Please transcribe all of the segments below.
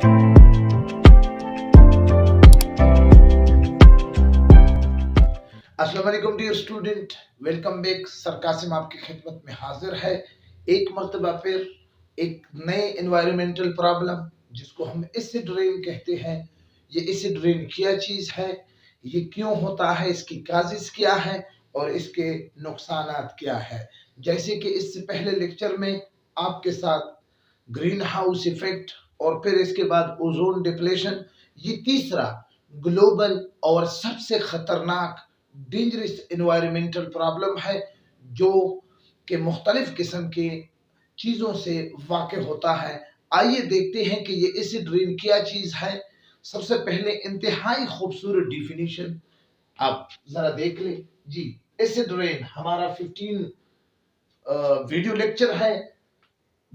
अस्सलाम वालेकुम dear student, welcome back. Sir Qasim आपकी खिदमत में हाजिर है एक मर्तबा फिर एक नए एनवायरमेंटल प्रॉब्लम जिसको हम एसिड रेन कहते हैं। ये एसिड रेन क्या चीज़ है, ये क्यों होता है, इसकी काजिज़ क्या है और इसके नुकसानात क्या है। जैसे कि इससे पहले लेक्चर में आपके साथ ग्रीन हाउस इफेक्ट और फिर इसके बाद ओजोन डिप्लेशन, ये तीसरा ग्लोबल और सबसे खतरनाक डेंजरस एनवायरमेंटल प्रॉब्लम है जो कि मुख्तलिफ किस्म के चीज़ों से वाक़ होता है। आइए देखते हैं कि ये एसिड रेन क्या चीज़ है। सबसे पहले इंतहाई खूबसूरत डिफिनीशन आप ज़रा देख लें जी। एसिड रेन हमारा 15 वीडियो लेक्चर है।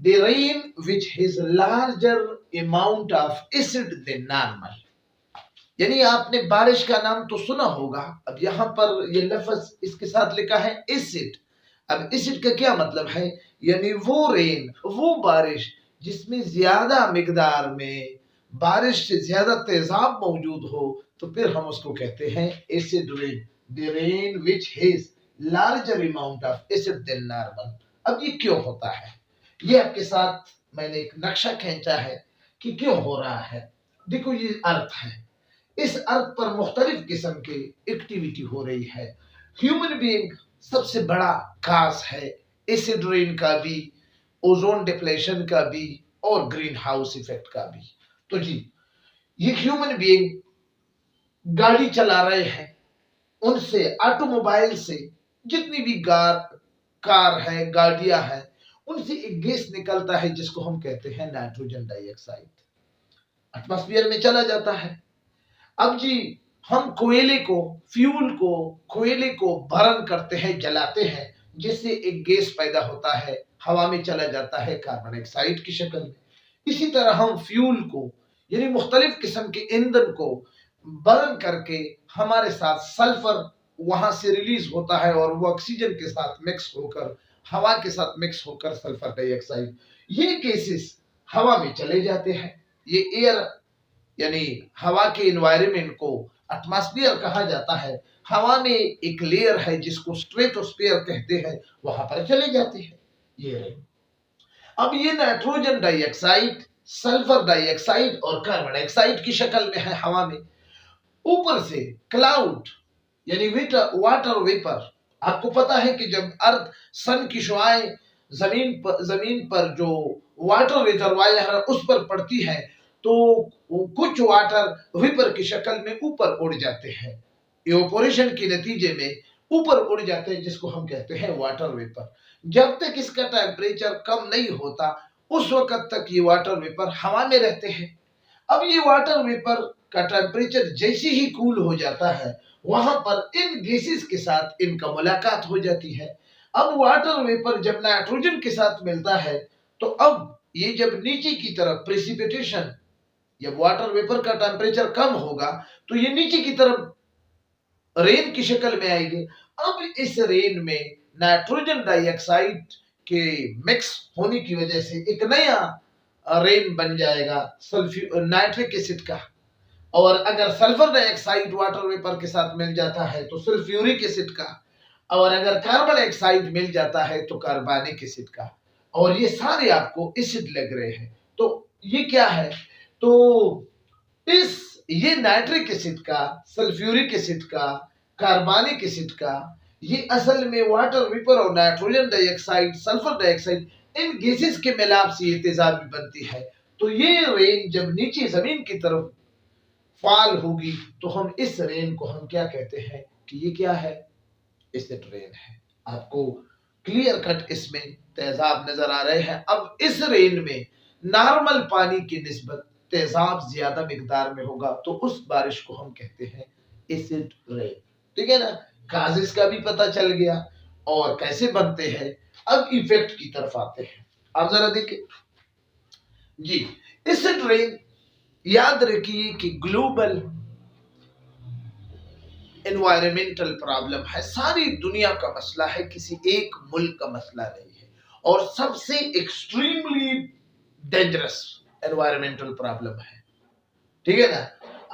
The rain which has larger amount of acid than normal, यानी आपने बारिश का नाम तो सुना होगा। अब यहाँ पर ये लफ्ज इसके साथ लिखा है एसिड। अब एसिड का क्या मतलब है, यानी वो रेन, वो बारिश जिसमें ज्यादा मिकदार में बारिश से ज्यादा तेजाब मौजूद हो, तो फिर हम उसको कहते हैं acid rain. The rain which has larger amount of acid than normal. अब ये क्यों होता है, ये आपके साथ मैंने एक नक्शा खींचा है कि क्यों हो रहा है। देखो ये अर्थ है, इस अर्थ पर मुख्तलिफ किस्म की एक्टिविटी हो रही है। ह्यूमन बीइंग सबसे बड़ा काज है एसिड रेन का भी, ओजोन डिप्लेशन का भी और ग्रीन हाउस इफेक्ट का भी। तो जी ये ह्यूमन बीइंग गाड़ी चला रहे हैं, उनसे ऑटोमोबाइल से जितनी भी कार है, गाड़ियां हैं, उनसे एक गैस निकलता है जिसको हम कहते हैं नाइट्रोजन डाइऑक्साइड, एटमॉस्फेयर में चला जाता है। अब जी हम कोयले को बर्न करते हैं, जलाते हैं, जिससे एक गैस पैदा होता है, हवा में चला जाता है कार्बन डाइऑक्साइड की शक्ल में। इसी तरह हम फ्यूल को यानी मुख्तलिफ किस्म के ईंधन को बर्न करके हमारे साथ सल्फर वहां से रिलीज होता है और वो ऑक्सीजन के साथ मिक्स होकर, हवा के साथ मिक्स होकर सल्फर डाइऑक्साइड, ये गैसेस हवा में चले जाते हैं। ये एयर यानी हवा के एनवायरनमेंट को एटमॉस्फेयर कहा जाता है। हवा में एक लेयर है जिसको स्ट्रेटोस्फेयर कहते हैं, वहां पर चले जाते हैं ये। अब ये नाइट्रोजन डाइऑक्साइड, सल्फर डाइऑक्साइड और कार्बन डाइऑक्साइड की शक्ल में है हवा में। ऊपर से क्लाउड यानी वाटर वेपर। आपको पता है कि जब अर्थ सन की शुआएं जमीन पर जो वाटर रिजर्वायर है उस पर पड़ती है, तो कुछ वाटर वेपर की शक्ल में ऊपर उड़ जाते हैं, इवेपोरेशन के नतीजे में ऊपर उड़ जाते हैं, जिसको हम कहते हैं वाटर वेपर। जब तक इसका टेम्परेचर कम नहीं होता उस वक्त तक ये वाटर वेपर हवा में रहते हैं। अब ये वाटर वेपर का टेम्परेचर जैसे ही कूल हो जाता है, वहां पर इन गैसेस के साथ इनका मुलाकात हो जाती है। अब वाटर वेपर जब नाइट्रोजन के साथ मिलता है, तो अब ये जब नीचे की तरफ प्रेसिपिटेशन, जब वाटर वेपर का टेम्परेचर कम होगा तो ये नीचे की तरफ रेन की शक्ल में आएगी। अब इस रेन में नाइट्रोजन डाइऑक्साइड के मिक्स होने की वजह से एक नया रेन बन जाएगा नाइट्रिक एसिड का। और अगर सल्फर डाइऑक्साइड वाटर वेपर के साथ मिल जाता है तो सल्फ्यूरिक एसिड का, और अगर कार्बन डाइऑक्साइड मिल जाता है तो कार्बनिक एसिड का। और ये सारे आपको एसिड लग रहे हैं। तो ये क्या है, तो ये नाइट्रिक एसिड का, सल्फ्यूरिक एसिड का, कार्बनिक एसिड का, ये असल में वाटर वेपर और नाइट्रोजन डाइऑक्साइड, सल्फर डाइऑक्साइड, इन गैसेस के मिलाप से ये तेजाबी बनती है। तो ये रेन जब नीचे जमीन की तरफ फॉल होगी तो हम इस रेन को हम क्या कहते हैं कि ये क्या है, एसिड रेन है। आपको क्लियर कट इसमें तेजाब नजर आ रहे हैं। अब इस रेन में नॉर्मल पानी की निस्बत तेजाब ज्यादा मिकदार में होगा, तो उस बारिश को हम कहते हैं एसिड रेन। ठीक है ना, काजिस का भी पता चल गया और कैसे बनते हैं। अब इफेक्ट की तरफ आते हैं। आप जरा देखिए जी, एसिड रेन याद रखिए कि ग्लोबल एनवायरमेंटल प्रॉब्लम है, सारी दुनिया का मसला है, किसी एक मुल्क का मसला नहीं है। और सबसे एक्सट्रीमली डेंजरस एनवायरमेंटल प्रॉब्लम है, ठीक है ना।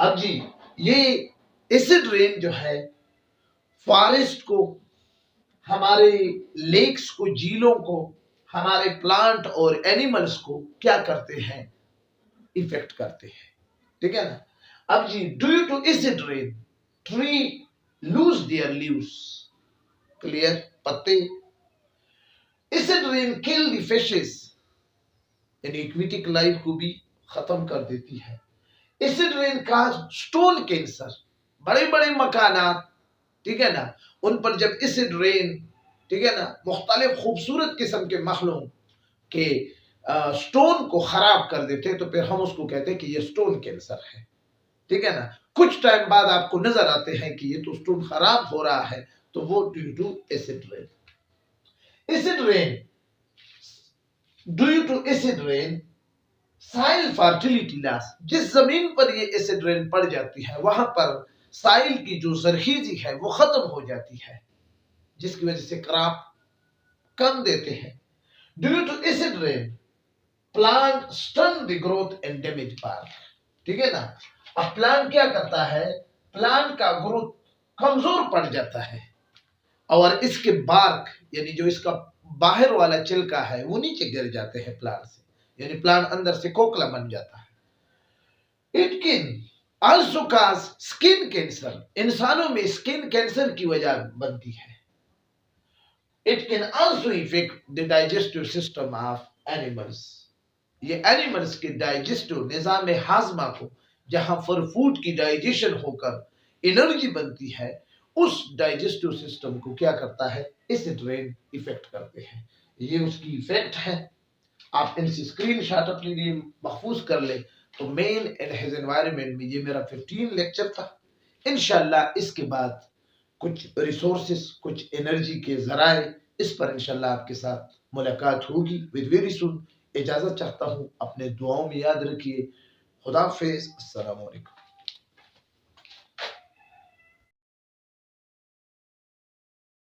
अब जी ये एसिड रेन जो है फॉरेस्ट को, हमारे लेक्स को, झीलों को, हमारे प्लांट और एनिमल्स को क्या करते हैं, इफेक्ट करते हैं, ठीक है ना। अब जी due to acid rain tree lose their leaves, clear, पत्ते। Acid rain kill the fishes, यानी एक्वेटिक लाइफ को भी खत्म कर देती है। एसिड रेन का स्टोन कैंसर, बड़े बड़े मकानात, ठीक है ना, उन पर जब एसिड रेन, ठीक है ना, मुख्तलिफ खूबसूरत किस्म के मखलूक के स्टोन को खराब कर देते हैं, तो फिर हम उसको कहते हैं कि ये स्टोन कैंसर है, ठीक है ना। कुछ टाइम बाद आपको नजर आते हैं कि ये तो स्टोन खराब हो रहा है, तो वो due to acid rain. Acid rain, due to acid rain soil fertility loss, जिस जमीन पर ये एसिड रेन पड़ जाती है वहां पर साइल की जो जरखीजी है वो खत्म हो जाती है, जिसकी वजह से क्रॉप कम देते हैं। Due to acid rain plant stun the growth and damage park, ठीक है ना। अब प्लांट क्या करता है, प्लांट का ग्रोथ कमजोर पड़ जाता है और इसके बार्क, यानी जो इसका बाहर वाला छिलका है वो नीचे गिर जाते हैं प्लांट से, यानी प्लांट अंदर से खोखला बन जाता है। It can also cause skin cancer, इंसानों में स्किन कैंसर की वजह बनती है। It can also effect the digestive system of animals, ये एनिमल्स के डाइजेस्टिव निजाम हाजमा को, जहां पर फूड की डाइजेशन होकर एनर्जी बनती है, उस डाइजेस्टिव सिस्टम को क्या करता है, एसिड रेन इफेक्ट करते हैं। ये उसकी इफेक्ट है। आप इनसे स्क्रीनशॉट अपने लिए महफूज कर ले। तो मेन एंड हिज एनवायरनमेंट में ये मेरा 15 लेक्चर था। इंशाल्लाह इसके बाद कुछ रिसोर्सेस, कुछ एनर्जी के जराए, इस पर इंशाल्लाह आपके साथ मुलाकात होगी विद वेरी सून। इजाजत चाहता हूँ, अपने दुआओं में याद रखिए। खुदा हाफिज़, अस्सलाम वालेकुम।